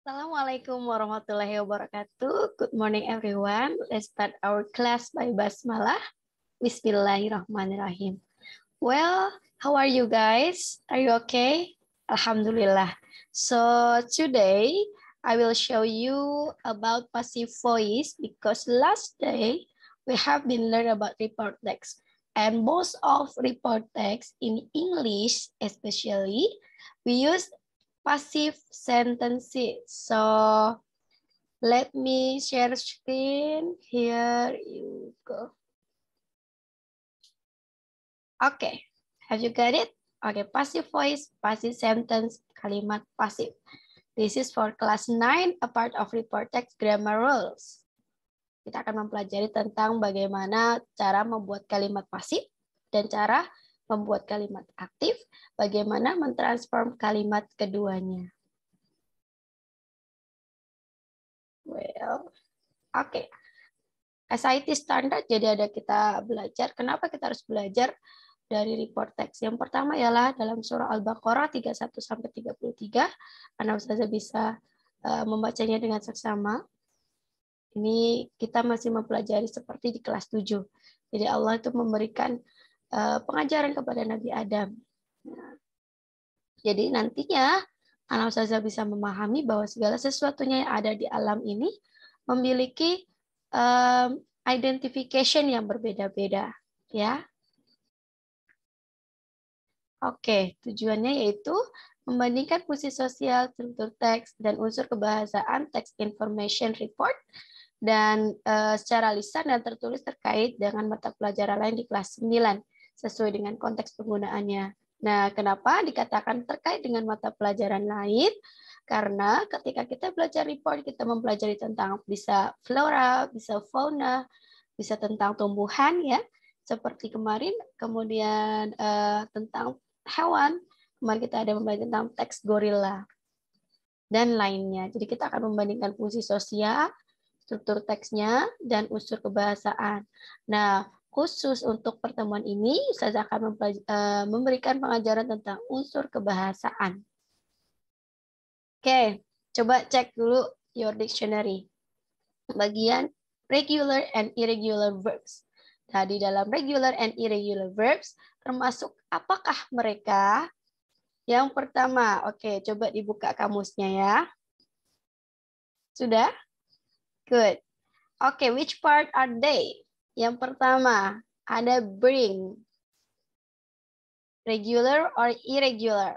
Assalamualaikum warahmatullahi wabarakatuh. Good morning everyone. Let's start our class by basmalah. Bismillahirrahmanirrahim. Well, how are you guys? Are you okay? Alhamdulillah. So today I will show you about passive voice because last day we have been learning about report text. And most of report text in English especially, we use passive sentences. So let me share screen. Here you go. Okay, have you got it? Okay, passive voice, passive sentence, kalimat pasif. This is for class 9, a part of report text grammar rules. Kita akan mempelajari tentang bagaimana cara membuat kalimat pasif dan cara membuat kalimat aktif, bagaimana mentransform kalimat keduanya. Well, oke. SIT standar, jadi ada kita belajar. Kenapa kita harus belajar dari report text? Yang pertama ialah dalam surah Al-Baqarah 31-33. Anak Ustazah bisa membacanya dengan seksama. Ini kita masih mempelajari seperti di kelas 7. Jadi Allah itu memberikan pengajaran kepada Nabi Adam. Jadi nantinya anak Ustazah bisa memahami bahwa segala sesuatunya yang ada di alam ini memiliki identification yang berbeda-beda, ya. Oke, tujuannya yaitu membandingkan fungsi sosial, struktur teks, dan unsur kebahasaan text information report, dan secara lisan dan tertulis terkait dengan mata pelajaran lain di kelas 9, sesuai dengan konteks penggunaannya. Nah, kenapa dikatakan terkait dengan mata pelajaran lain? Karena ketika kita belajar report, kita mempelajari tentang bisa flora, bisa fauna, bisa tentang tumbuhan, ya, seperti kemarin, kemudian tentang hewan, kemarin kita ada membahas tentang teks gorila, dan lainnya. Jadi kita akan membandingkan fungsi sosial, struktur teksnya, dan unsur kebahasaan. Nah, khusus untuk pertemuan ini, saya akan memberikan pengajaran tentang unsur kebahasaan. Oke, coba cek dulu your dictionary. Bagian regular and irregular verbs. Nah, di dalam regular and irregular verbs, termasuk apakah mereka? Yang pertama, oke, coba dibuka kamusnya ya. Sudah? Good. Oke, which part are they? Yang pertama, ada bring. Regular or irregular?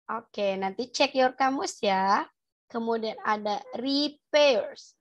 Oke, nanti cek your kamus ya. Kemudian ada repairs.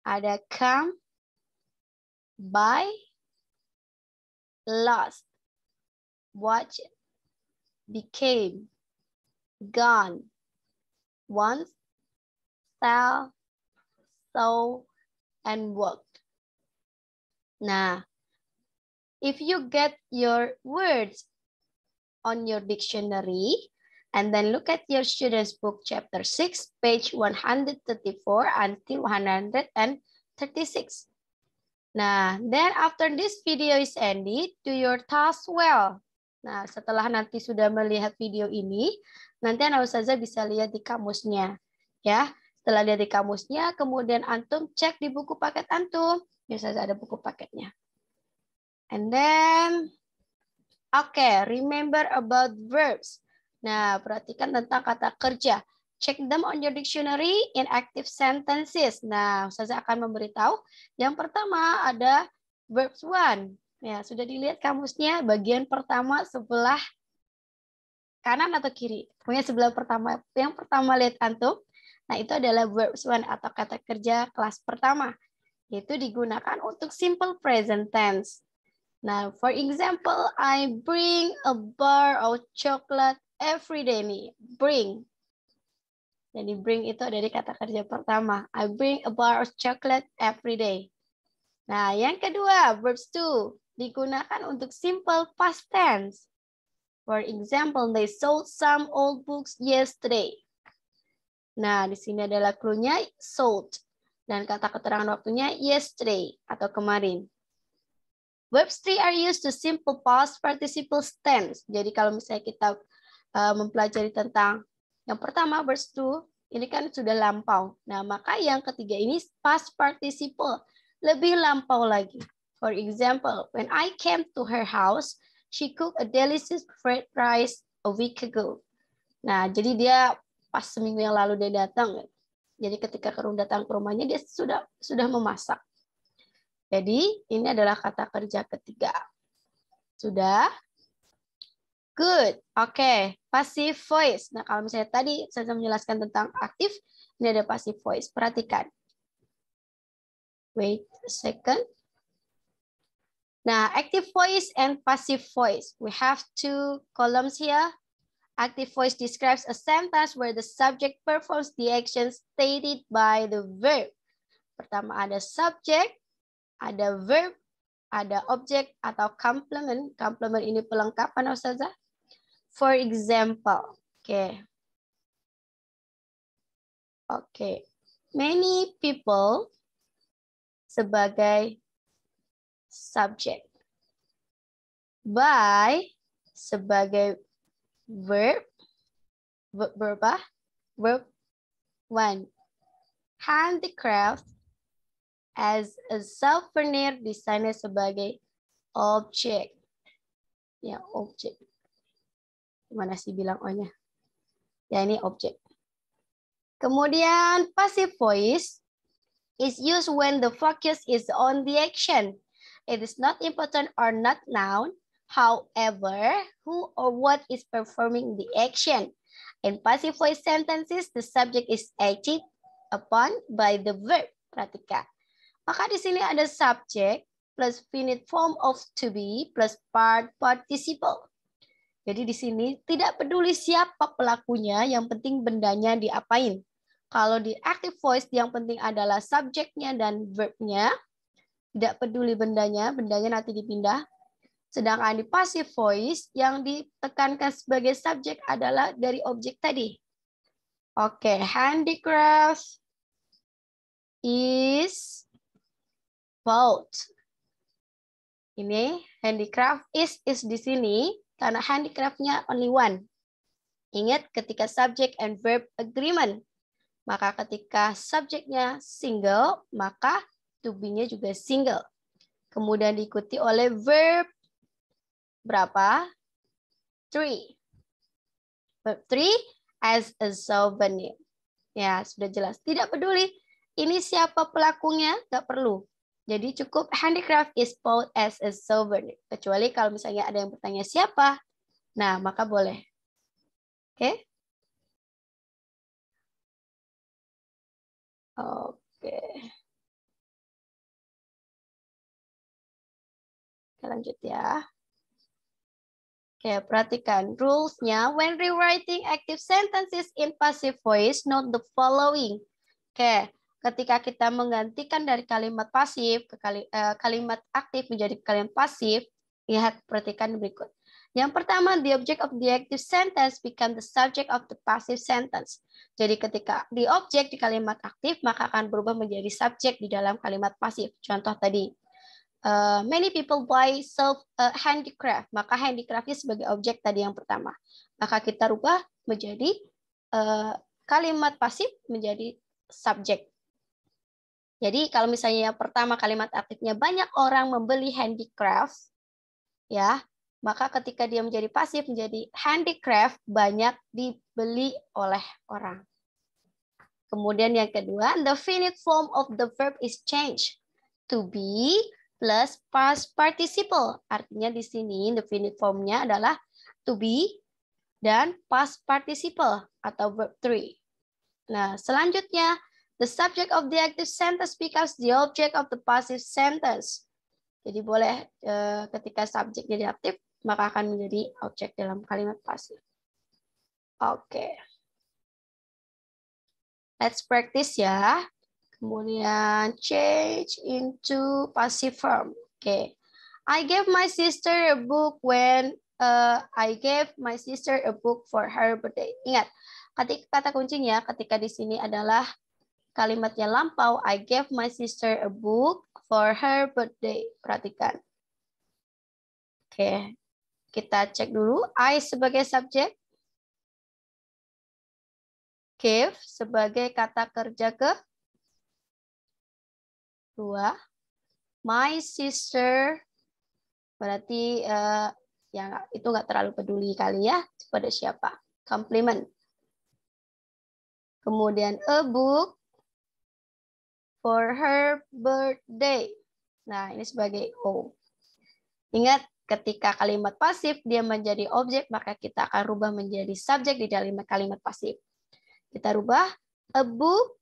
Ada come, buy, lost, watch, became, gone, once, sell, saw, and worked. Nah, if you get your words on your dictionary, and then look at your student's book, chapter 6, page 134 until 136. Nah, then after this video is ended, do your task well. Nah, setelah nanti sudah melihat video ini, nanti anak Ustazah bisa lihat di kamusnya. Ya, setelah lihat di kamusnya, kemudian antum cek di buku paket antum. Ya, Ustazah ada buku paketnya. And then, okay, remember about verbs. Nah, perhatikan tentang kata kerja. Check them on your dictionary in active sentences. Nah, Ustazah akan memberitahu. Yang pertama ada verbs one. Ya, sudah dilihat kamusnya bagian pertama sebelah kanan atau kiri? Pokoknya sebelah pertama. Yang pertama lihat antum. Nah, itu adalah verbs one atau kata kerja kelas pertama. Itu digunakan untuk simple present tense. Nah, for example, I bring a bar of chocolate every day nih. Bring. Jadi bring itu dari kata kerja pertama. I bring a bar of chocolate every day. Nah, yang kedua, verbs to digunakan untuk simple past tense. For example, they sold some old books yesterday. Nah, di sini adalah clue-nya sold. Dan kata keterangan waktunya yesterday atau kemarin. Verbs 3 are used to simple past participle tense. Jadi kalau misalnya kita mempelajari tentang Yang pertama verse 2, ini kan sudah lampau. Nah, maka yang ketiga ini past participle, lebih lampau lagi. For example, when I came to her house, she cooked a delicious fried rice a week ago. Nah, jadi dia pas seminggu yang lalu dia datang. Jadi ketika Kerung datang ke rumahnya, dia sudah memasak. Jadi ini adalah kata kerja ketiga. Sudah? Good. Oke. Passive voice. Nah, kalau misalnya tadi saya menjelaskan tentang aktif, ini ada passive voice. Perhatikan. Wait a second. Nah, active voice and passive voice. We have two columns here. Active voice describes a sentence where the subject performs the action stated by the verb. Pertama ada subject, ada verb, ada object atau complement. Complement ini pelengkapan, Ustazah. For example, okay. Many people sebagai subject. By sebagai verb. Verb apa? Verb 1. Handicraft as a souvenir designer sebagai object. Ya, object. Gimana sih bilang O-nya? Ya, ini objek. Kemudian passive voice is used when the focus is on the action. It is not important or not noun. However, who or what is performing the action. In passive voice sentences, the subject is acted upon by the verb. Perhatikan. Maka di sini ada subject plus finite form of to be plus part participle. Jadi di sini tidak peduli siapa pelakunya, yang penting bendanya diapain. Kalau di active voice yang penting adalah subjeknya dan verbnya. Tidak peduli bendanya nanti dipindah. Sedangkan di passive voice yang ditekankan sebagai subjek adalah dari objek tadi. Oke, handicraft is both. Ini handicraft is di sini. Karena handicraft-nya only one. Ingat ketika subject and verb agreement. Maka ketika subjeknya single, maka to be-nya juga single. Kemudian diikuti oleh verb berapa? 3. Verb 3 as a souvenir. Ya, sudah jelas. Tidak peduli ini siapa pelakunya, nggak perlu. Jadi cukup handicraft is both as a souvenir. Kecuali kalau misalnya ada yang bertanya siapa, nah maka boleh. Oke? Oke. Kita lanjut ya. Oke, perhatikan rules-nya. When rewriting active sentences in passive voice, note the following. Oke, ketika kita menggantikan dari kalimat pasif ke kalimat aktif menjadi kalimat pasif, lihat, perhatikan berikut. Yang pertama, the object of the active sentence become the subject of the passive sentence. Jadi ketika di objek di kalimat aktif, maka akan berubah menjadi subjek di dalam kalimat pasif. Contoh tadi, many people buy self handicraft. Maka handicraftnya sebagai objek tadi yang pertama. Maka kita rubah menjadi kalimat pasif menjadi subjek. Jadi kalau misalnya yang pertama kalimat aktifnya banyak orang membeli handicraft, ya, maka ketika dia menjadi pasif menjadi handicraft banyak dibeli oleh orang. Kemudian yang kedua, the finite form of the verb is changed to be plus past participle. Artinya di sini the finite formnya adalah to be dan past participle atau verb 3. Nah, selanjutnya, the subject of the active sentence becomes the object of the passive sentence. Jadi boleh ketika subjeknya diaktif, maka akan menjadi objek dalam kalimat pasif. Oke. Let's practice ya. Kemudian change into passive form. Oke. I gave my sister a book when I gave my sister a book for her birthday. Ingat, kata kuncinya ketika di sini adalah kalimatnya lampau. I gave my sister a book for her birthday. Perhatikan. Oke, kita cek dulu. I sebagai subjek. Give sebagai kata kerja kedua. My sister berarti yang itu nggak terlalu peduli kali ya pada siapa. Compliment. Kemudian a book for her birthday. Nah, ini sebagai O. Ingat, ketika kalimat pasif dia menjadi objek, maka kita akan rubah menjadi subjek di dalam kalimat pasif. Kita rubah a book.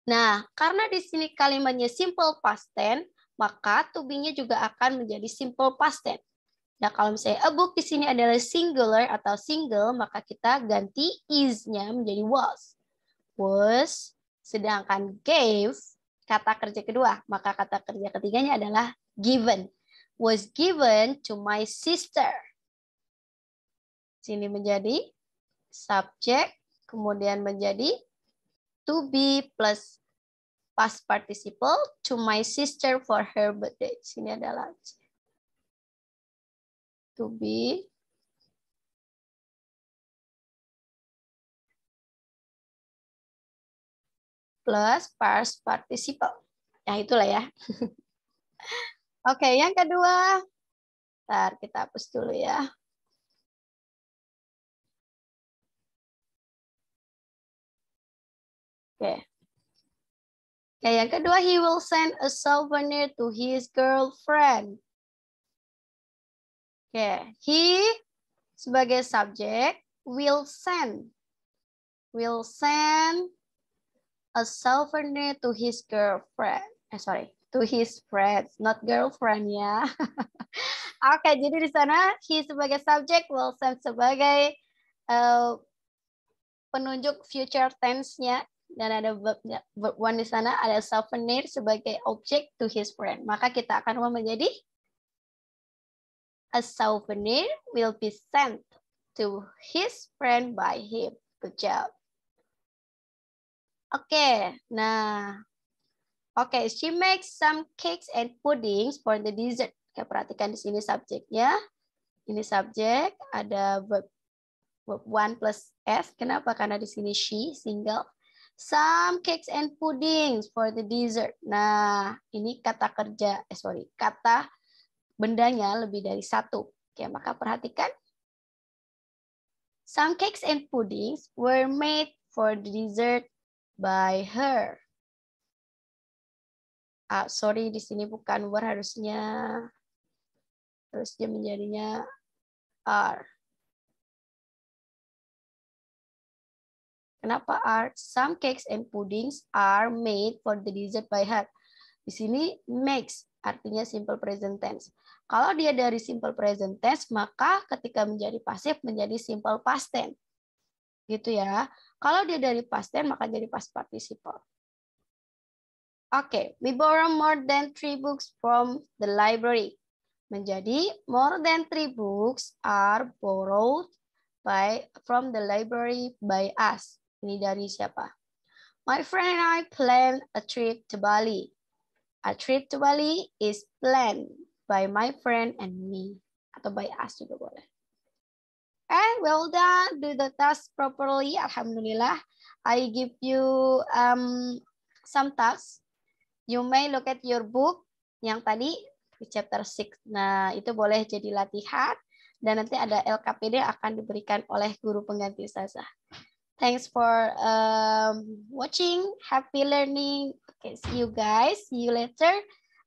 Nah, karena di sini kalimatnya simple past tense, maka to be-nya juga akan menjadi simple past tense. Nah, kalau misalnya a book di sini adalah singular atau single, maka kita ganti is-nya menjadi was. Was, sedangkan gave, kata kerja kedua, maka kata kerja ketiganya adalah given. Was given to my sister. Sini menjadi subject, kemudian menjadi to be plus past participle to my sister for her birthday. Sini adalah to be plus past participle. Ya, itulah ya. Oke, yang kedua. Bentar, kita hapus dulu ya. Oke. Oke, yang kedua, he will send a souvenir to his girlfriend. Oke, he sebagai subjek will send a souvenir to his girlfriend. To his friends, not girlfriend ya. Oke, jadi di sana he sebagai subjek, will send sebagai penunjuk future tense-nya, dan ada verb one di sana, ada souvenir sebagai objek to his friend. Maka kita akan rubah menjadi a souvenir will be sent to his friend by him. Good job. Oke, nah. Oke, she makes some cakes and puddings for the dessert. Oke, perhatikan di sini subjeknya. Ini subjek, ada verb one plus s. Kenapa? Karena di sini she, single. Some cakes and puddings for the dessert. Nah, ini kata kerja, kata bendanya lebih dari satu. Oke, maka perhatikan. Some cakes and puddings were made for the dessert by her. Sorry, di sini bukan were, harusnya menjadinya are. Kenapa are? Some cakes and puddings are made for the dessert by her. Di sini makes, artinya simple present tense. Kalau dia dari simple present tense, maka ketika menjadi pasif menjadi simple past tense. Gitu ya. Kalau dia dari past tense, maka jadi past participle. Oke, we borrow more than 3 books from the library. Menjadi more than 3 books are borrowed from the library by us. Ini dari siapa? My friend and I plan a trip to Bali. A trip to Bali is planned by my friend and me. Atau by us juga boleh. Well done. Do the task properly. Alhamdulillah. I give you some tasks. You may look at your book yang tadi di chapter 6. Nah, itu boleh jadi latihan. Dan nanti ada LKPD akan diberikan oleh guru pengganti Ustazah. Thanks for watching. Happy learning. Okay, see you guys. See you later.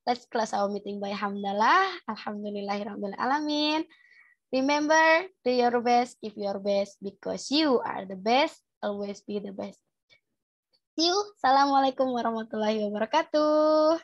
Let's close our meeting by hamdalah. Alhamdulillahirabbil alamin. Remember, do your best, give your best, because you are the best. Always be the best. See you. Assalamualaikum warahmatullahi wabarakatuh.